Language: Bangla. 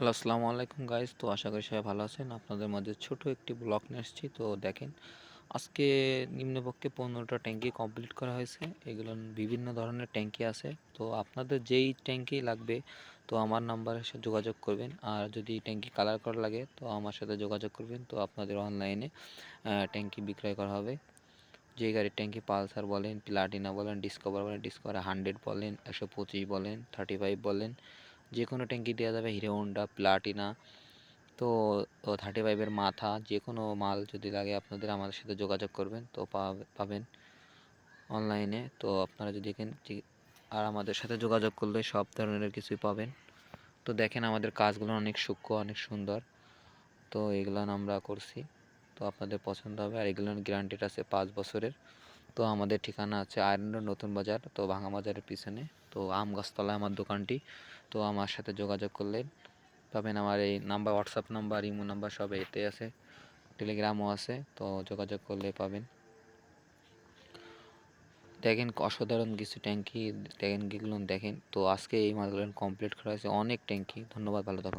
হ্যালো, আসসালামু আলাইকুম গাইস। তো আশা করি সবাই ভালো আছেন। আপনাদের মাঝে ছোট একটি ব্লগ নিয়ে এসেছি। তো দেখেন, আজকে নিম্নপক্ষে 15টা ট্যাঙ্কি কমপ্লিট করা হয়েছে। এগুলো বিভিন্ন ধরনের ট্যাঙ্কি আছে। তো আপনাদের যেই ট্যাঙ্কি লাগবে তো আমার নাম্বারে এসে যোগাযোগ করবেন। আর যদি ট্যাঙ্কি কালার করা লাগে তো আমার সাথে যোগাযোগ করবেন। তো আপনাদের অনলাইনে ট্যাঙ্কি বিক্রয় করা হবে। যেই গাড়ির ট্যাঙ্কি পালসার বলেন, প্লাটিনা বলেন, ডিসকভার বলেন, ডিসকভার 100 বলেন, 125 বলেন, 35 বলেন, যে কোনো ট্যাঙ্কি দেওয়া যাবে। হিরো হোন্ডা, প্লাটিনা, তো 35-এর মাথা, যে কোনো মাল যদি লাগে আপনাদের আমাদের সাথে যোগাযোগ করবেন। তো পাবেন অনলাইনে। তো আপনারা যদি এখান আর আমাদের সাথে যোগাযোগ করলে সব ধরনের কিছুই পাবেন। তো দেখেন আমাদের কাজগুলো অনেক সূক্ষ্ম, অনেক সুন্দর। তো এগুলো আমরা করছি, তো আপনাদের পছন্দ হবে। আর এগুলোর গ্যারান্টিড আছে 5 বছরের। তো আমাদের ঠিকানা আছে আয়রন রোড, নতুন বাজার, তো ভাঙা বাজারের পিছনে, তো আম গাছতলায় আমার দোকানটি। তো আমার সাথে যোগাযোগ করলে পাবেন। আমার এই number, WhatsApp number, imo number সব এতে আছে, টেলিগ্রামও আছে। তো যোগাযোগ করলে পাবেন। দেখেন অসাধারণ কিছু ট্যাঙ্কি, দেখেন, দেখেন। তো আজকে এই মালগুলো কমপ্লিট করা হয়েছে, অনেক ট্যাঙ্কি। ধন্যবাদ, ভালো থাকুন।